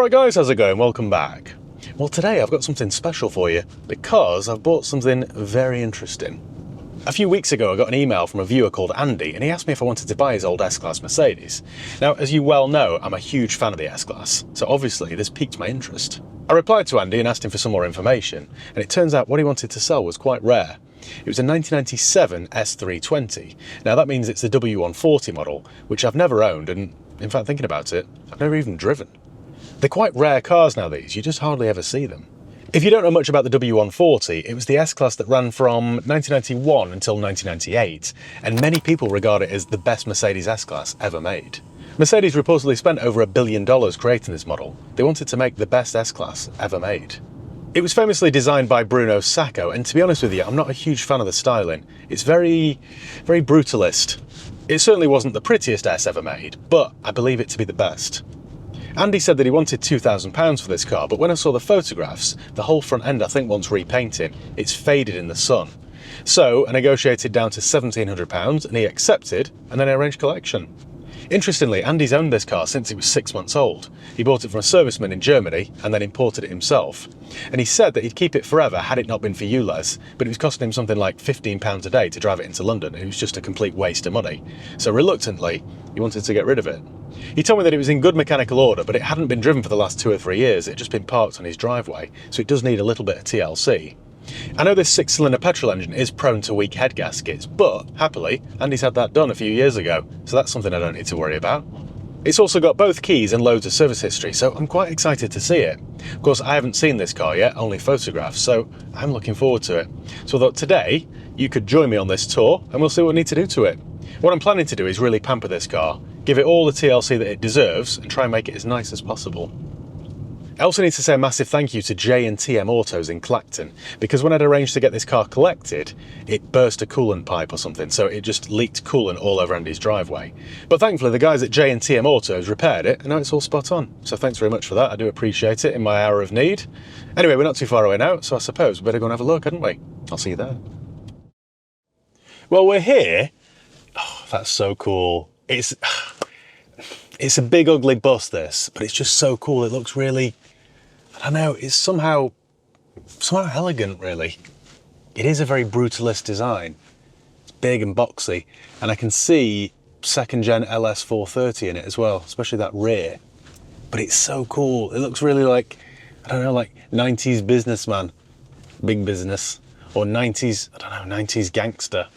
Alright guys, how's it going? Welcome back. Well, today I've got something special for you because I've bought something very interesting. A few weeks ago I got an email from a viewer called Andy and he asked me if I wanted to buy his old S-Class Mercedes. Now, as you well know, I'm a huge fan of the S-Class, so obviously this piqued my interest. I replied to Andy and asked him for some more information, and it turns out what he wanted to sell was quite rare. It was a 1997 S320. Now that means it's the W140 model, which I've never owned, and in fact thinking about it, I've never even driven. They're quite rare cars now, these, you just hardly ever see them. If you don't know much about the W140, it was the S-Class that ran from 1991 until 1998, and many people regard it as the best Mercedes S-Class ever made. Mercedes reportedly spent over $1 billion creating this model. They wanted to make the best S-Class ever made. It was famously designed by Bruno Sacco, and to be honest with you, I'm not a huge fan of the styling. It's very brutalist. It certainly wasn't the prettiest S ever made, but I believe it to be the best. Andy said that he wanted £2,000 for this car, but when I saw the photographs, the whole front end I think wants repainting. It's faded in the sun. So I negotiated down to £1,700 and he accepted, and then I arranged collection. Interestingly, Andy's owned this car since it was 6 months old. He bought it from a serviceman in Germany and then imported it himself. And he said that he'd keep it forever had it not been for you, Les, but it was costing him something like £15 a day to drive it into London, and it was just a complete waste of money. So reluctantly, he wanted to get rid of it. He told me that it was in good mechanical order, but it hadn't been driven for the last 2 or 3 years. It had just been parked on his driveway, so it does need a little bit of TLC. I know this 6-cylinder petrol engine is prone to weak head gaskets, but happily, Andy's had that done a few years ago, so that's something I don't need to worry about. It's also got both keys and loads of service history, so I'm quite excited to see it. Of course, I haven't seen this car yet, only photographs, so I'm looking forward to it. So I thought today, you could join me on this tour, and we'll see what we need to do to it. What I'm planning to do is really pamper this car, give it all the TLC that it deserves, and try and make it as nice as possible. I also need to say a massive thank you to J&TM Autos in Clacton, because when I'd arranged to get this car collected, it burst a coolant pipe or something, so it just leaked coolant all over Andy's driveway. But thankfully the guys at J&TM Autos repaired it, and now it's all spot on. So thanks very much for that, I do appreciate it in my hour of need. Anyway, we're not too far away now, so I suppose we better go and have a look, hadn't we? I'll see you there. Well, we're here. Oh, that's so cool. It's a big ugly bus, this, but it's just so cool. It looks really, I don't know, it's somehow elegant, really. It is a very brutalist design. It's big and boxy, and I can see second gen LS 430 in it as well, especially that rear. But it's so cool. It looks really like, I don't know, like 90s businessman, big business, or 90s, I don't know, 90s gangster.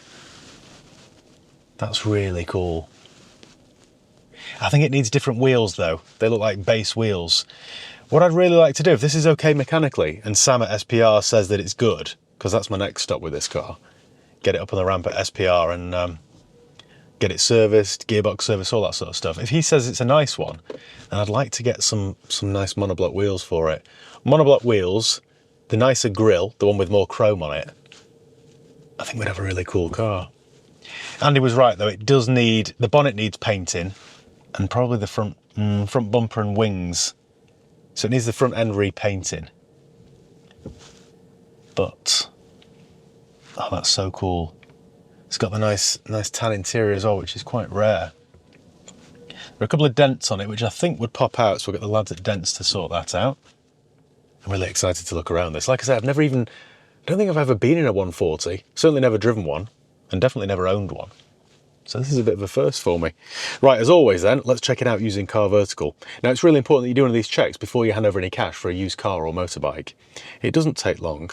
That's really cool. I think it needs different wheels though. They look like base wheels. What I'd really like to do, if this is okay mechanically, and Sam at SPR says that it's good, because that's my next stop with this car, get it up on the ramp at SPR and get it serviced, gearbox service, all that sort of stuff. If he says it's a nice one, then I'd like to get some nice monoblock wheels for it. Monoblock wheels, the nicer grille, the one with more chrome on it, I think we'd have a really cool car. Andy was right though, it does need, the bonnet needs painting, and probably the front bumper and wings. So it needs the front end repainting. But, oh, that's so cool. It's got the nice tan interior as well, which is quite rare. There are a couple of dents on it, which I think would pop out, so we'll get the lads at Dents to sort that out. I'm really excited to look around this. Like I said, I don't think I've ever been in a 140, certainly never driven one, and definitely never owned one. So this is a bit of a first for me. Right, as always then, let's check it out using Car Vertical. Now it's really important that you do one of these checks before you hand over any cash for a used car or motorbike. It doesn't take long,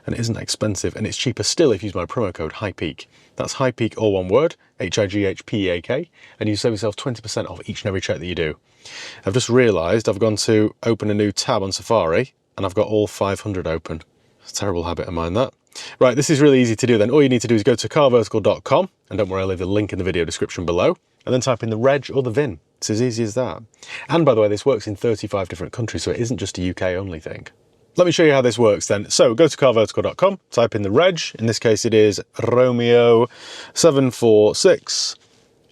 and it isn't expensive, and it's cheaper still if you use my promo code HIGHPEAK. That's HIGHPEAK, all one word, HIGHPEAK, and you save yourself 20% off each and every check that you do. I've just realised I've gone to open a new tab on Safari, and I've got all 500 open. It's a terrible habit of mine, that. Right, this is really easy to do then. All you need to do is go to carvertical.com, and don't worry, I'll leave the link in the video description below, and then type in the reg or the VIN. It's as easy as that. And by the way, this works in 35 different countries, so it isn't just a UK only thing. Let me show you how this works then. So go to carvertical.com, type in the reg. In this case, it is Romeo 746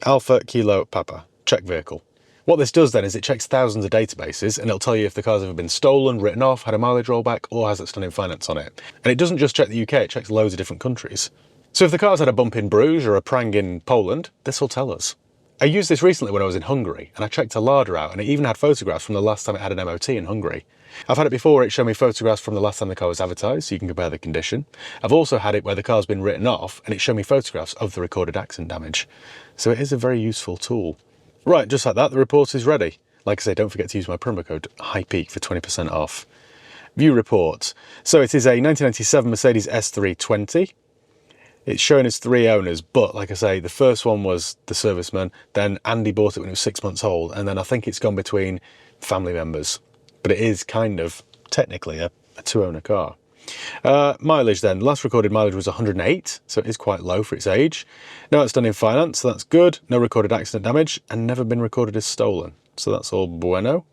Alpha Kilo Papa, check vehicle. What this does then is it checks thousands of databases, and it'll tell you if the car's ever been stolen, written off, had a mileage rollback, or has outstanding finance on it. And it doesn't just check the UK, it checks loads of different countries. So if the car's had a bump in Bruges or a prang in Poland, this will tell us. I used this recently when I was in Hungary, and I checked a larder out, and it even had photographs from the last time it had an MOT in Hungary. I've had it before where it showed me photographs from the last time the car was advertised, so you can compare the condition. I've also had it where the car's been written off, and it showed me photographs of the recorded accident damage. So it is a very useful tool. Right, just like that, the report is ready. Like I say, don't forget to use my promo code HIGHPEAK for 20% off. View report. So it is a 1997 Mercedes S320. It's shown as 3 owners, but like I say, the first one was the serviceman, then Andy bought it when it was 6 months old, and then I think it's gone between family members. But it is kind of, technically, a 2-owner car. Mileage then, last recorded mileage was 108, so it is quite low for its age. Now it's done in finance, so that's good. No recorded accident damage, and never been recorded as stolen. So that's all bueno.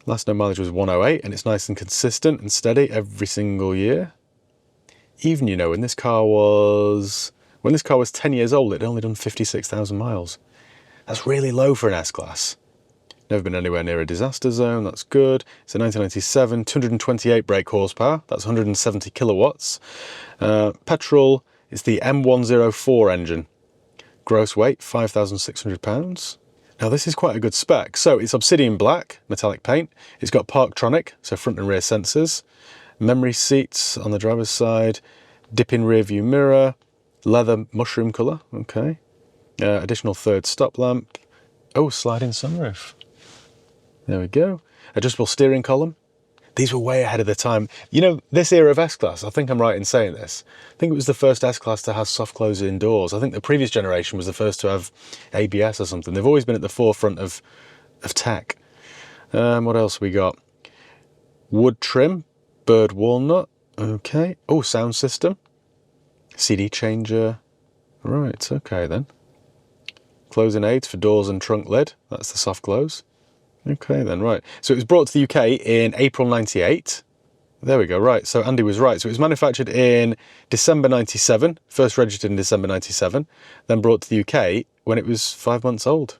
Last known mileage was 108, and it's nice and consistent and steady every single year. Even, you know, when this car was 10 years old, it had only done 56,000 miles. That's really low for an S-Class. Never been anywhere near a disaster zone, that's good. It's a 1997, 228 brake horsepower, that's 170 kilowatts. Petrol is the M104 engine. Gross weight, 5,600 pounds. Now this is quite a good spec. So it's obsidian black, metallic paint. It's got Parktronic, so front and rear sensors. Memory seats on the driver's side, dip-in rear view mirror, leather mushroom colour, okay. Additional third stop lamp. Oh, sliding sunroof. There we go. Adjustable steering column. These were way ahead of the time. You know, this era of S-Class, I think I'm right in saying this. I think it was the first S-Class to have soft closing doors. I think the previous generation was the first to have ABS or something. They've always been at the forefront of tech. What else we got? Wood trim. Bird walnut, okay. Oh, sound system. CD changer. Right, okay then. Closing aids for doors and trunk lid. That's the soft close. Okay then, right. So it was brought to the UK in April 98. There we go, right. So Andy was right. So it was manufactured in December 97, first registered in December 97, then brought to the UK when it was 5 months old.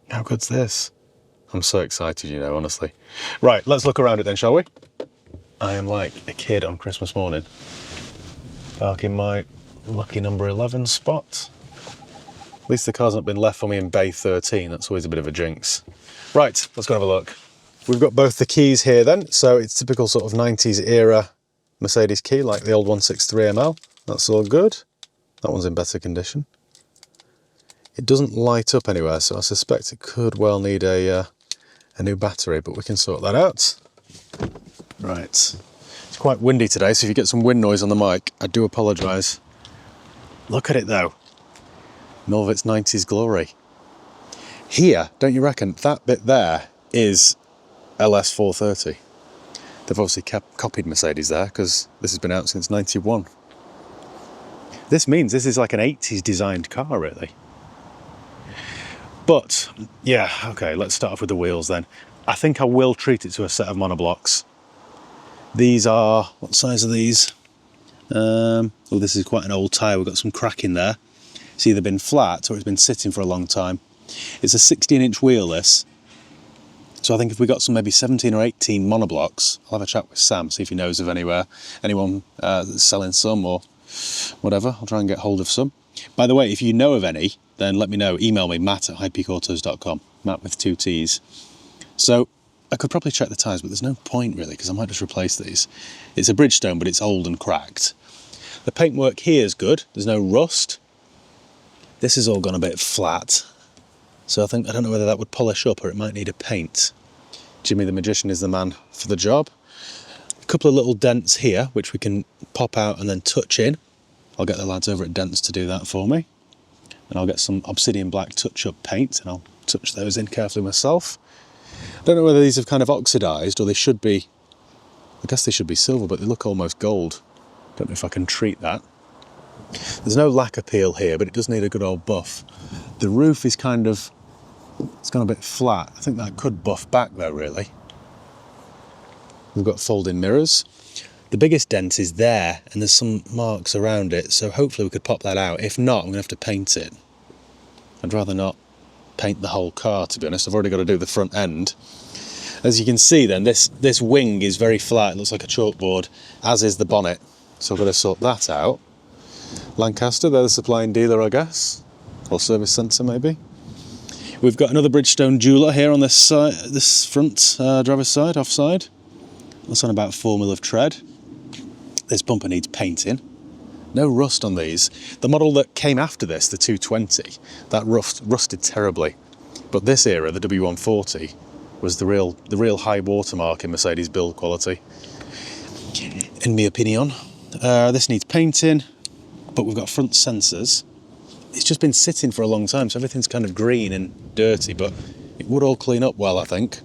How good's this? I'm so excited, you know, honestly. Right, let's look around it then, shall we? I am like a kid on Christmas morning. Parking my lucky number 11 spot. At least the car's not been left for me in bay 13. That's always a bit of a jinx. Right, let's go have a look. We've got both the keys here then. So it's typical sort of 90s era Mercedes key, like the old 163ML. That's all good. That one's in better condition. It doesn't light up anywhere, so I suspect it could well need a new battery, but we can sort that out. Right, it's quite windy today, so if you get some wind noise on the mic, I do apologise. Look at it though, in all of its 90s glory. Here, don't you reckon, that bit there is LS430. They've obviously copied Mercedes there, because this has been out since 91. This means this is like an 80s designed car, really. But, yeah, okay, let's start off with the wheels then. I think I will treat it to a set of monoblocks. These are, what size are these? Oh, this is quite an old tyre, we've got some crack in there. It's either been flat or it's been sitting for a long time. It's a 16-inch wheel, this. So I think if we got some maybe 17 or 18 monoblocks, I'll have a chat with Sam, see if he knows of anyone that's selling some or whatever. I'll try and get hold of some. By the way, if you know of any, then let me know. Email me, matt@highpeakautos.com, Matt with 2 T's. So I could probably check the tyres, but there's no point really, because I might just replace these. It's a Bridgestone, but it's old and cracked. The paintwork here is good. There's no rust. This has all gone a bit flat. So I don't know whether that would polish up or it might need a paint. Jimmy the Magician is the man for the job. A couple of little dents here, which we can pop out and then touch in. I'll get the lads over at Dents to do that for me. And I'll get some obsidian black touch-up paint and I'll touch those in carefully myself. I don't know whether these have kind of oxidised or they should be, I guess they should be silver, but they look almost gold. Don't know if I can treat that. There's no lack appeal here, but it does need a good old buff. The roof is kind of, it's gone a bit flat. I think that could buff back though, really. We've got folding mirrors. The biggest dent is there, and there's some marks around it, so hopefully we could pop that out. If not, I'm going to have to paint it. I'd rather not paint the whole car, to be honest. I've already got to do the front end. As you can see then, this wing is very flat. It looks like a chalkboard, as is the bonnet. So I've got to sort that out. Lancaster, they're the supplying dealer, I guess. or service centre maybe. We've got another Bridgestone jeweller here on this side, this front driver's side, offside. That's on about 4mm of tread. This bumper needs painting. No rust on these. The model that came after this, the 220, that rusted terribly. But this era, the W140, was the real high watermark in Mercedes build quality, in my opinion. This needs painting, but we've got front sensors. It's just been sitting for a long time, so everything's kind of green and dirty, but it would all clean up well, I think.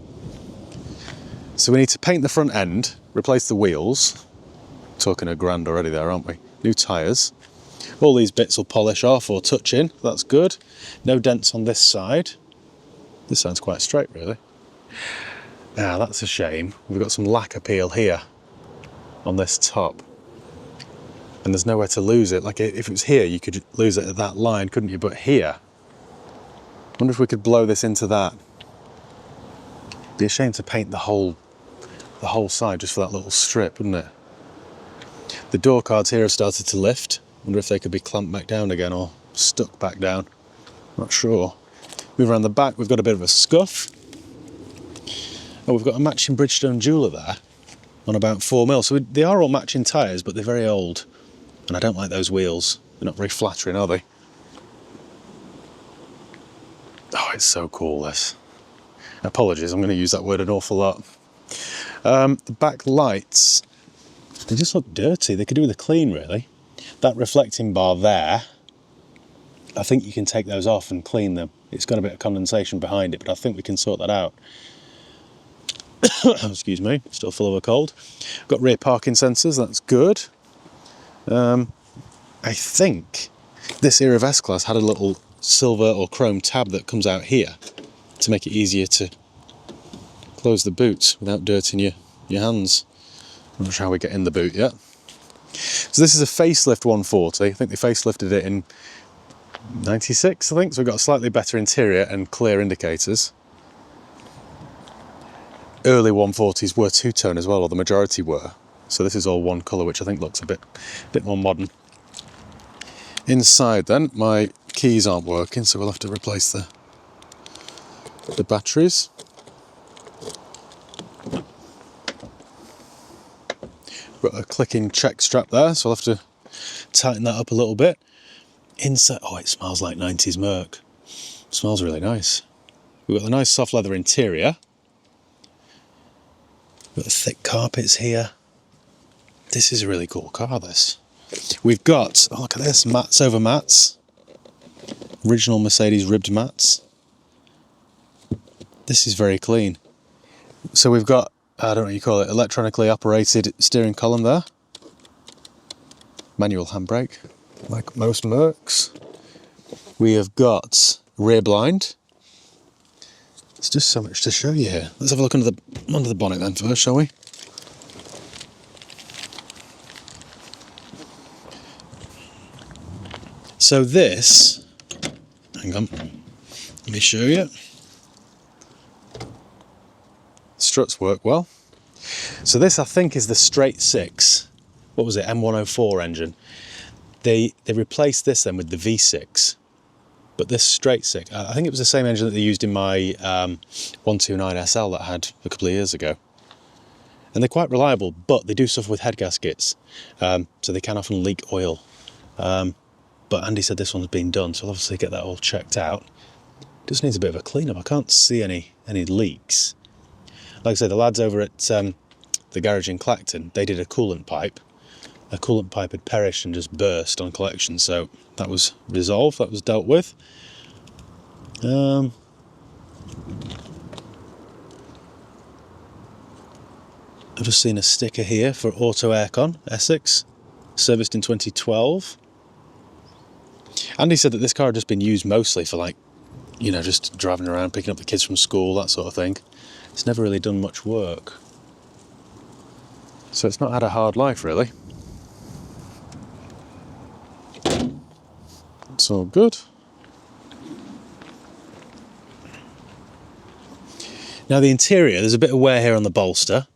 So we need to paint the front end, replace the wheels. Talking $1,000 already there, aren't we? New tyres. All these bits will polish off or touch in, that's good. No dents on this side. This side's quite straight, really. Ah, that's a shame. We've got some lacquer peel here on this top. And there's nowhere to lose it. Like, if it was here, you could lose it at that line, couldn't you? But here, I wonder if we could blow this into that. It'd be a shame to paint the whole side just for that little strip, wouldn't it? The door cards here have started to lift. I wonder if they could be clamped back down again or stuck back down. Not sure. Move around the back, we've got a bit of a scuff. Oh, we've got a matching Bridgestone jeweller there on about 4mm. So they are all matching tyres, but they're very old. And I don't like those wheels. They're not very flattering, are they? Oh, it's so cool, this. Apologies, I'm going to use that word an awful lot. The back lights, they just look dirty. They could do with a clean, really. That reflecting bar there, I think you can take those off and clean them. It's got a bit of condensation behind it, but I think we can sort that out. Excuse me, still full of a cold. Got rear parking sensors, that's good. I think this era of S-Class had a little silver or chrome tab that comes out here to make it easier to close the boot without dirtying your hands. I'm not sure how we get in the boot yet. So this is a facelift 140. I think they facelifted it in 96, I think. So we've got a slightly better interior and clear indicators. Early 140s were two-tone as well, or the majority were. So this is all one colour, which I think looks a bit more modern. Inside then, my keys aren't working, so we'll have to replace the batteries. Got a clicking check strap there, so I'll have to tighten that up a little bit. Inside, oh, it smells like 90s Merc. It smells really nice. We've got the nice soft leather interior. We've got the thick carpets here. This is a really cool car, this. We've got, oh look at this, mats over mats. Original Mercedes ribbed mats. This is very clean. So we've got, I don't know what you call it, electronically operated steering column there. Manual handbrake, like most Mercs. We have got rear blind. There's just so much to show you here. Let's have a look under the bonnet then first, shall we? So this, hang on, let me show you. Struts work well. So this, I think, is the straight six. What was it? M104 engine. They replaced this then with the V6. But this straight six, I think it was the same engine that they used in my 129 SL that I had a couple of years ago. And they're quite reliable, but they do suffer with head gaskets. So they can often leak oil. But Andy said this one's been done, so I'll obviously get that all checked out. It just needs a bit of a clean-up. I can't see any leaks. Like I say, the lads over at the garage in Clacton, they did a coolant pipe. A coolant pipe had perished and just burst on collection, so that was resolved, that was dealt with. I've just seen a sticker here for Auto Aircon, Essex, serviced in 2012. Andy said that this car had just been used mostly for, like, you know, just driving around, picking up the kids from school, that sort of thing. It's never really done much work. So it's not had a hard life, really. It's all good. Now the interior, there's a bit of wear here on the bolster.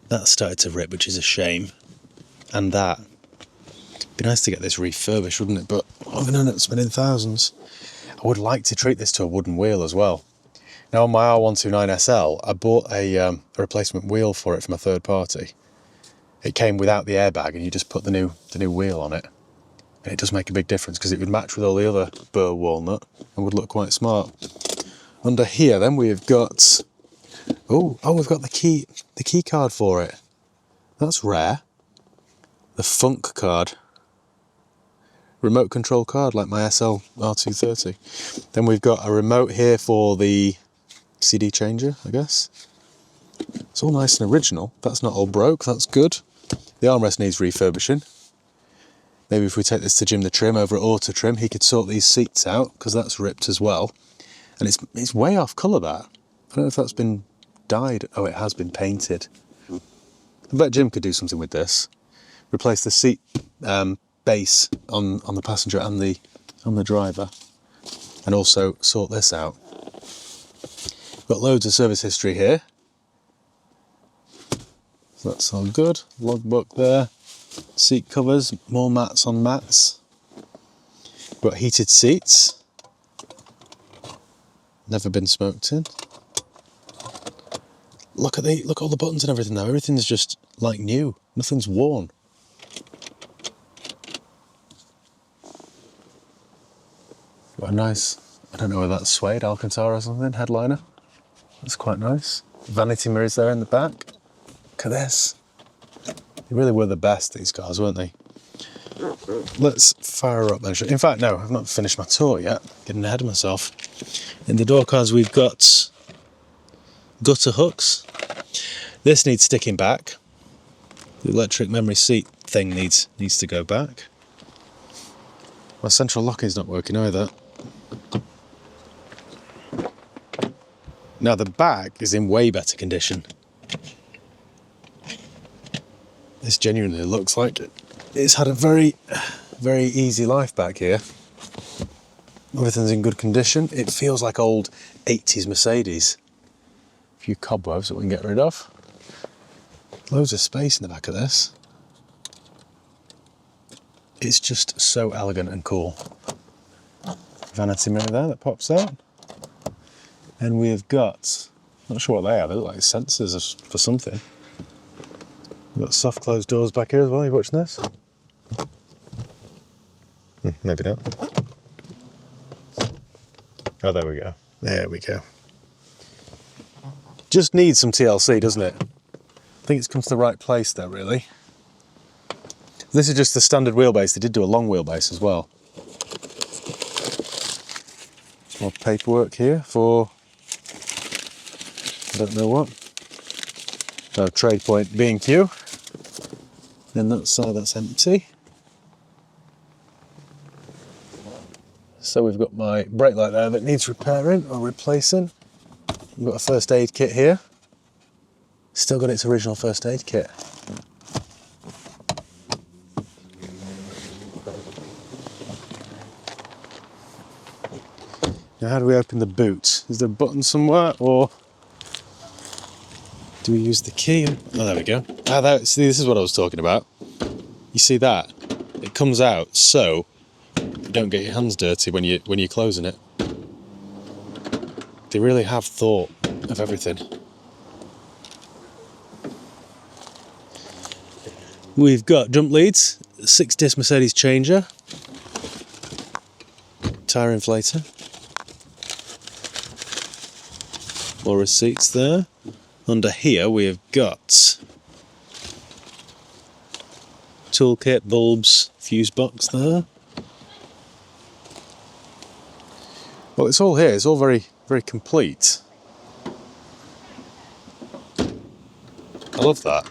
That started to rip, which is a shame. And that. It'd be nice to get this refurbished, wouldn't it? But I'm going to end up spending thousands. I would like to treat this to a wooden wheel as well. Now on my R129 SL, I bought a replacement wheel for it from a third party. It came without the airbag, and you just put the new wheel on it. And it does make a big difference because it would match with all the other burr walnut and would look quite smart. Under here then we've got, we've got the key card for it. That's rare. The Funk card. Remote control card like my SL R230. Then we've got a remote here for the CD changer, I guess. It's all nice and original. That's not all broke, that's good. The armrest needs refurbishing. Maybe if we take this to Jim the Trim over at Auto Trim, he could sort these seats out, because that's ripped as well. And it's way off colour, that. I don't know if that's been dyed. Oh, it has been painted. I bet Jim could do something with this. Replace the seat base on the passenger and on the driver. And also sort this out. Got loads of service history here. So that's all good. Logbook there. Seat covers, more mats on mats. Got heated seats. Never been smoked in. Look at all the buttons and everything now. Everything's just like new. Nothing's worn. Got a nice, I don't know whether that's suede, Alcantara or something, headliner. That's quite nice. Vanity mirrors there in the back. Look at this. They really were the best, these cars, weren't they? Let's fire her up then. In fact, no, I've not finished my tour yet. Getting ahead of myself. In the door cards, we've got gutter hooks. This needs sticking back. The electric memory seat thing needs to go back. My central locking's not working either. Now the back is in way better condition. This genuinely looks like it's had a very, very easy life back here. Everything's in good condition. It feels like old 80s Mercedes. A few cobwebs that we can get rid of. Loads of space in the back of this. It's just so elegant and cool. Vanity mirror there that pops out. And we've got, not sure what they are, they look like sensors for something. We've got soft closed doors back here as well. Are you watching this? Maybe not. Oh, there we go. There we go. Just needs some TLC, doesn't it? I think it's come to the right place there, really. This is just the standard wheelbase. They did do a long wheelbase as well. Some more paperwork here for, I don't know what. Oh, trade point B&Q. Then that side, that's empty. So we've got my brake light there that needs repairing or replacing. We've got a first aid kit here. Still got its original first aid kit. Now how do we open the boot? Is there a button somewhere, or do we use the key? Oh, there we go. See, this is what I was talking about. You see that? It comes out so you don't get your hands dirty when you're closing it. They really have thought of everything. We've got jump leads, 6-disc Mercedes changer, tyre inflator, more receipts there. Under here we've got toolkit, bulbs, fuse box there. Well, it's all here, it's all very, very complete. I love that.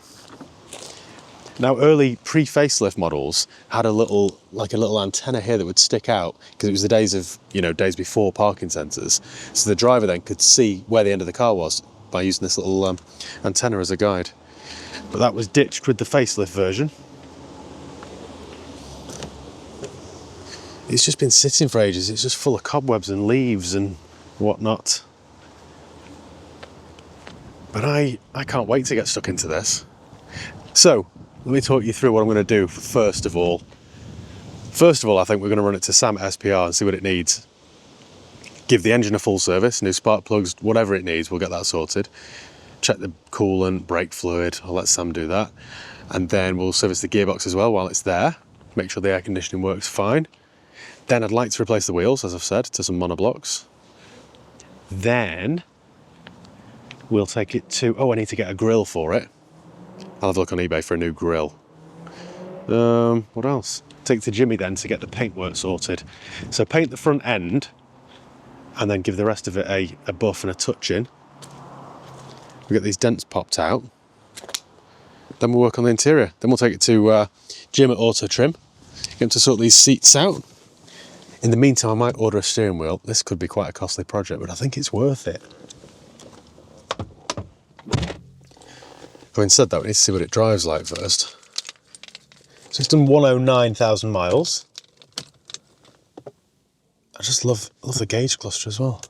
Now, early pre-facelift models had a little antenna here that would stick out because it was the days of, days before parking sensors. So the driver then could see where the end of the car was by using this little antenna as a guide. But that was ditched with the facelift version. It's just been sitting for ages. It's just full of cobwebs and leaves and whatnot. But I can't wait to get stuck into this. So, let me talk you through what I'm going to do first of all. First of all, I think we're going to run it to Sam at SPR and see what it needs. give the engine a full service, new spark plugs, whatever it needs, we'll get that sorted. Check the coolant, brake fluid, I'll let Sam do that. And then we'll service the gearbox as well while it's there, make sure the air conditioning works fine. Then I'd like to replace the wheels, as I've said, to some monoblocks. Then we'll take it to, oh, I need to get a grill for it. I'll have a look on eBay for a new grill. What else? Take it to Jimmy then to get the paintwork sorted. So paint the front end and then give the rest of it a buff and a touch in. We get these dents popped out. Then we'll work on the interior. Then we'll take it to Jim at Auto Trim, get him to sort these seats out. In the meantime, I might order a steering wheel. This could be quite a costly project, but I think it's worth it. Having said that, we need to see what it drives like first. So it's done 109,000 miles. I just love the gauge cluster as well.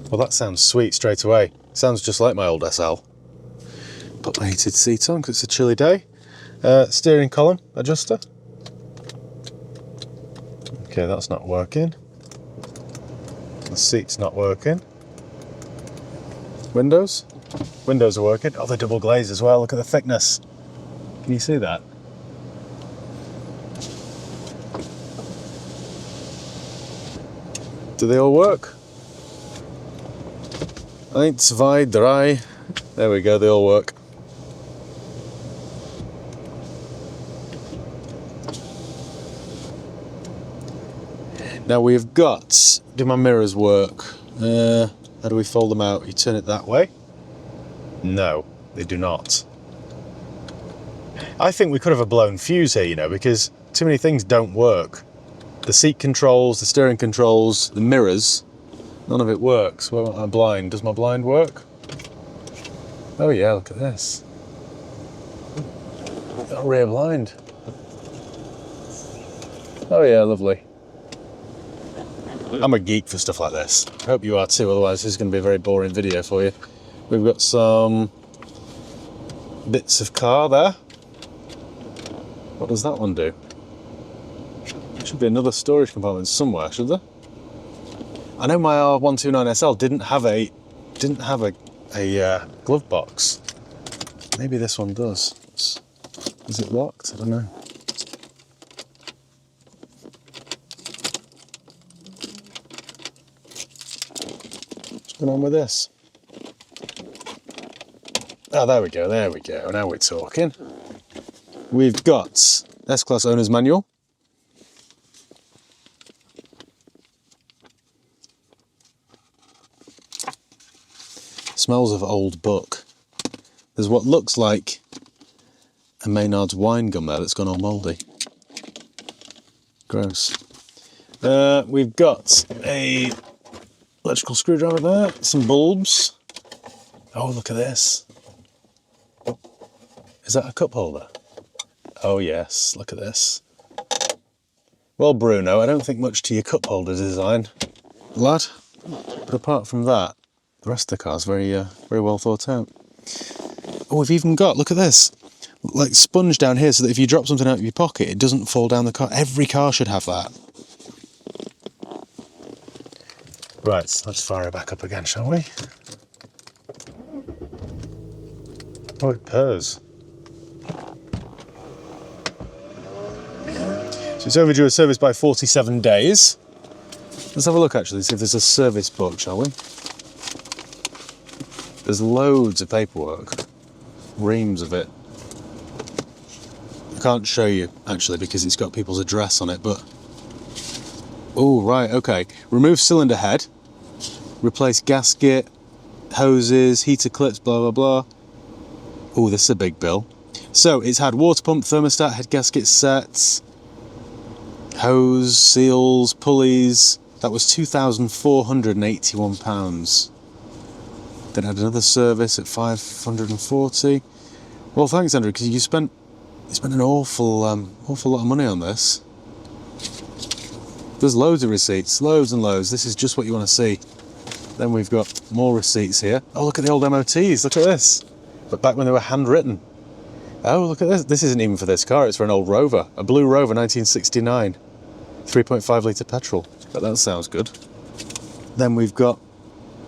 Well, that sounds sweet straight away. Sounds just like my old SL. Put my heated seat on because it's a chilly day. Steering column adjuster. Okay, that's not working. The seat's not working. Windows? Windows are working. Oh, they're double glazed as well. Look at the thickness. Can you see that? Do they all work? Eins, zwei, drei. There we go, they all work. Now we've got, do my mirrors work? How do we fold them out? You turn it that way? No, they do not. I think we could have a blown fuse here, you know, because too many things don't work. The seat controls, the steering controls, the mirrors, none of it works. What about my blind? Does my blind work? Oh yeah, look at this. Got a rear blind. Oh yeah, lovely. I'm a geek for stuff like this. I hope you are too, otherwise this is going to be a very boring video for you. We've got some bits of car there. What does that one do? There should be another storage compartment somewhere, should there? I know my R129 SL didn't have a glove box. Maybe this one does. Is it locked? I don't know. What's going on with this? Oh, there we go, there we go. Now we're talking. We've got S-Class Owner's Manual. Smells of old book. There's what looks like a Maynard's wine gum there that's gone all mouldy. Gross. We've got a electrical screwdriver there, some bulbs. Oh, look at this. Is that a cup holder? Oh yes, look at this. Well, Bruno, I don't think much to your cup holder design, lad. But apart from that, the rest of the car's very well thought out. Oh, we've even got, look at this, like sponge down here so that if you drop something out of your pocket, it doesn't fall down the car. Every car should have that. Right, let's fire it back up again, shall we? Oh, it purrs. So it's overdue a service by 47 days. Let's have a look actually, see if there's a service book, shall we? There's loads of paperwork, reams of it. I can't show you actually because it's got people's address on it, but... Oh, right, okay. Remove cylinder head, replace gasket, hoses, heater clips, blah, blah, blah. Oh, this is a big bill. So it's had water pump, thermostat, head gasket sets, hose, seals, pulleys. That was £2,481. Then had another service at 540. Well, thanks, Andrew, because you spent an awful lot of money on this. There's loads of receipts, loads and loads. This is just what you want to see. Then we've got more receipts here. Oh, look at the old MOTs. Look at this. But back when they were handwritten. Oh, look at this. This isn't even for this car. It's for an old Rover, a blue Rover, 1969, 3.5 litre petrol. but that sounds good. Then we've got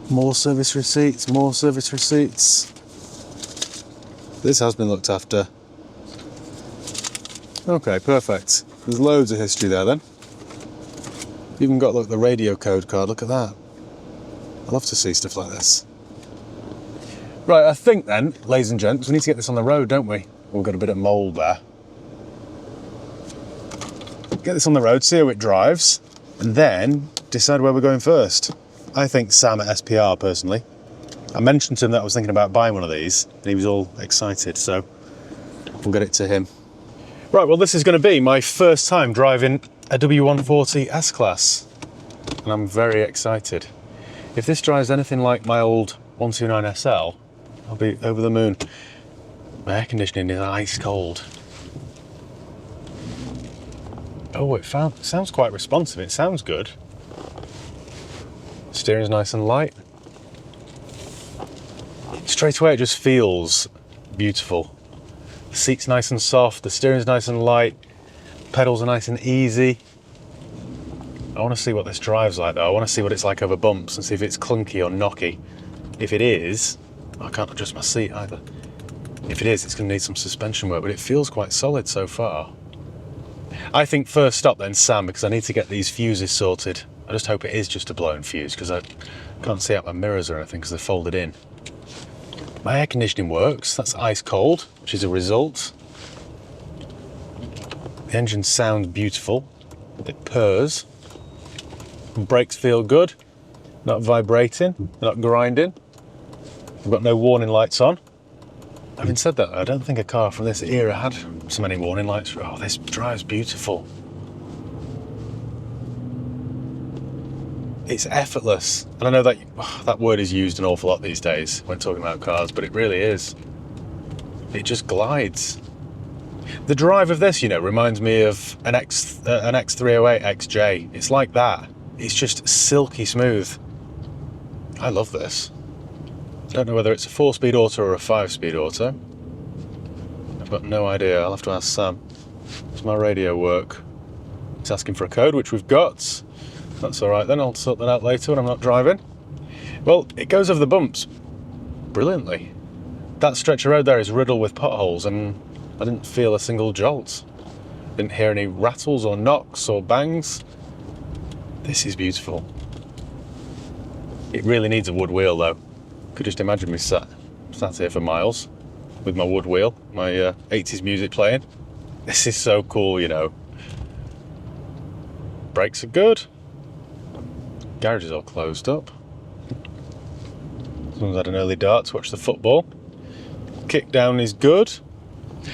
more service receipts, more service receipts. This has been looked after. Okay, perfect. There's loads of history there then. Even got, look, the radio code card, look at that. I love to see stuff like this. Right, I think then, ladies and gents, we need to get this on the road, don't we? We've got a bit of mould there. Get this on the road, see how it drives, and then decide where we're going first. I think Sam at SPR, personally. I mentioned to him that I was thinking about buying one of these, and he was all excited, so we'll get it to him. Right, well, this is going to be my first time driving a W140 S-Class, and I'm very excited. If this drives anything like my old 129 SL, I'll be over the moon. My air conditioning is ice cold. Oh, it sounds quite responsive. It sounds good. Steering's nice and light. Straight away, it just feels beautiful. The seat's nice and soft. The steering's nice and light. Pedals are nice and easy. I want to see what this drives like, though. I want to see what it's like over bumps and see if it's clunky or knocky. If it is, I can't adjust my seat either. If it is, it's going to need some suspension work, but it feels quite solid so far. I think first stop then Sam, because I need to get these fuses sorted. I just hope it is just a blown fuse, because I can't see out my mirrors or anything because they're folded in. My air conditioning works. That's ice cold, which is a result. The engine sounds beautiful. It purrs. Brakes feel good. Not vibrating, not grinding. I've got no warning lights on. Having said that, I don't think a car from this era had so many warning lights. Oh, this drives beautiful. It's effortless. And I know that that word is used an awful lot these days when talking about cars, but it really is. It just glides. The drive of this, you know, reminds me of an X308 XJ. It's like that. It's just silky smooth. I love this. I don't know whether it's a 4-speed auto or a 5-speed auto. I've got no idea. I'll have to ask Sam. Does my radio work? It's asking for a code, which we've got. That's all right then. I'll sort that out later when I'm not driving. Well, it goes over the bumps brilliantly. That stretch of road there is riddled with potholes, and I didn't feel a single jolt. Didn't hear any rattles or knocks or bangs. This is beautiful. It really needs a wood wheel though. Could just imagine me sat here for miles with my wood wheel, my 80s music playing. This is so cool, you know. Brakes are good. Garage is all closed up. Someone's had an early dart to watch the football. Kick down is good.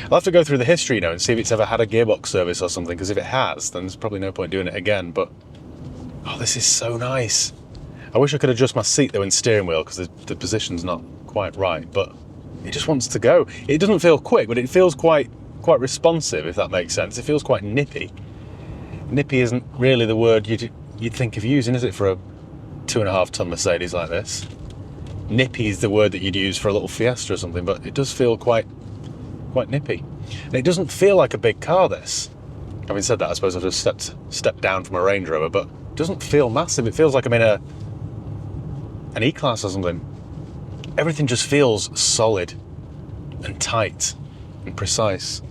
I'll have to go through the history, you know, and see if it's ever had a gearbox service or something, because if it has, then there's probably no point doing it again, but oh, this is so nice. I wish I could adjust my seat though in steering wheel, because the position's not quite right, but it just wants to go. It doesn't feel quick, but it feels quite responsive, if that makes sense. It feels quite nippy. Nippy isn't really the word you'd think of using, is it, for a 2.5-ton Mercedes like this? Nippy is the word that you'd use for a little Fiesta or something, but it does feel quite nippy. And it doesn't feel like a big car, this. Having said that, I suppose I've just stepped down from a Range Rover, but it doesn't feel massive. It feels like I'm in an E-Class or something. Everything just feels solid and tight and precise.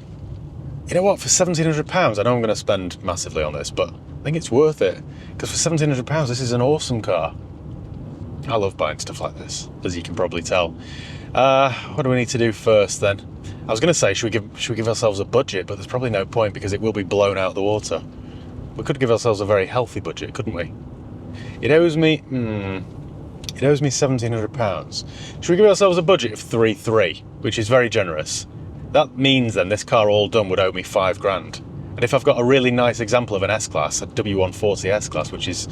You know what, for £1,700, I know I'm going to spend massively on this, but I think it's worth it, because for £1,700 this is an awesome car. I love buying stuff like this, as you can probably tell. What do we need to do first then? I was going to say, should we give ourselves a budget, but there's probably no point because it will be blown out of the water. We could give ourselves a very healthy budget, couldn't we? It owes me £1,700. Should we give ourselves a budget of 3.3, which is very generous? That means then this car all done would owe me £5,000. And if I've got a really nice example of an S-Class, a W140 S-Class, which is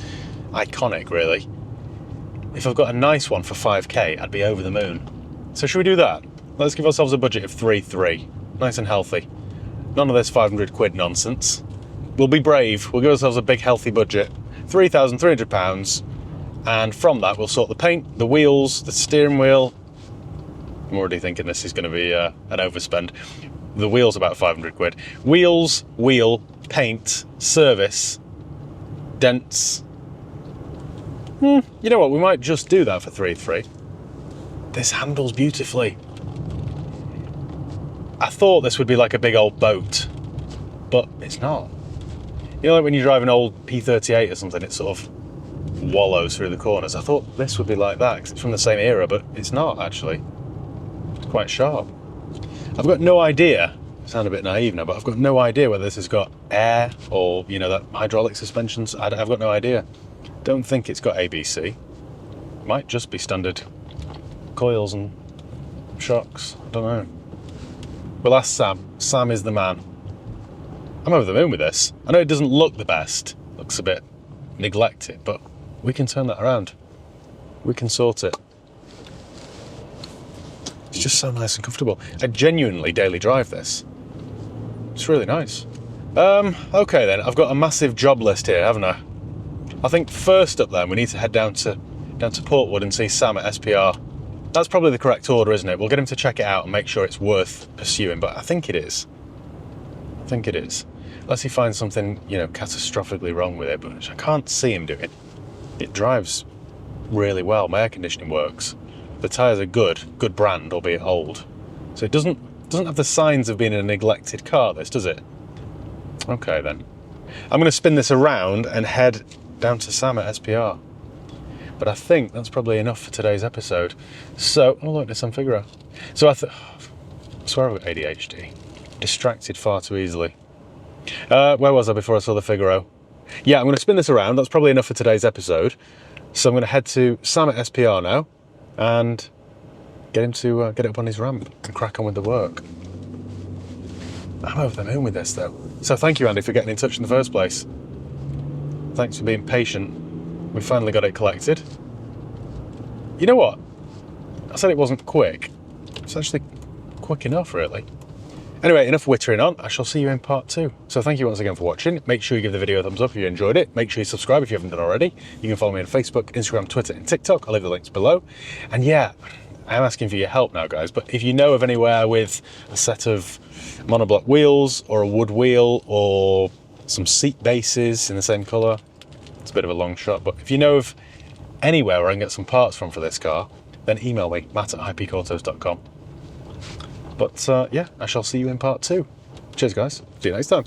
iconic really, if I've got a nice one for 5k, I'd be over the moon. So should we do that? Let's give ourselves a budget of 3.3, nice and healthy. None of this 500 quid nonsense. We'll be brave, we'll give ourselves a big healthy budget, £3,300, and from that we'll sort the paint, the wheels, the steering wheel. I'm already thinking this is going to be an overspend. The wheel's about 500 quid. Wheels, wheel, paint, service, dents, You know what, we might just do that for 3.3. This handles beautifully. I thought this would be like a big old boat, but it's not. You know, like when you drive an old P38 or something, it sort of wallows through the corners. I thought this would be like that, because it's from the same era, but it's not actually. It's quite sharp. I've got no idea, I sound a bit naive now, but I've got no idea whether this has got air or, you know, that hydraulic suspensions. I've got no idea. Don't think it's got ABC. Might just be standard coils and shocks. I don't know. We'll ask Sam. Sam is the man. I'm over the moon with this. I know it doesn't look the best. Looks a bit neglected, but we can turn that around. We can sort it. It's just so nice and comfortable. I genuinely daily drive this. It's really nice. Okay then, I've got a massive job list here, haven't I? I think first up then, we need to head down to Portwood and see Sam at SPR. That's probably the correct order, isn't it? We'll get him to check it out and make sure it's worth pursuing, but I think it is. I think it is. Unless he finds something, you know, catastrophically wrong with it, but I can't see him doing. It drives really well. My air conditioning works. The tyres are good brand, albeit old. So it doesn't have the signs of being a neglected car, this, does it? Okay then. I'm going to spin this around and head down to Sam at SPR. But I think that's probably enough for today's episode. So, oh look, there's some Figaro. So I swear I've got ADHD. Distracted far too easily. Where was I before I saw the Figaro? Yeah, I'm going to spin this around. That's probably enough for today's episode. So I'm going to head to Sam at SPR now and get him to get it up on his ramp and crack on with the work. I'm over the moon with this though. So thank you, Andy, for getting in touch in the first place. Thanks for being patient. We finally got it collected. You know what? I said it wasn't quick. It's actually quick enough, really. Anyway, enough wittering on. I shall see you in part 2. So thank you once again for watching. Make sure you give the video a thumbs up if you enjoyed it. Make sure you subscribe if you haven't done already. You can follow me on Facebook, Instagram, Twitter, and TikTok. I'll leave the links below. And yeah, I am asking for your help now, guys. But if you know of anywhere with a set of monoblock wheels or a wood wheel or some seat bases in the same colour, it's a bit of a long shot, but if you know of anywhere where I can get some parts from for this car, then email me, matt@highpeakautos.com. But yeah, I shall see you in part 2. Cheers guys, see you next time.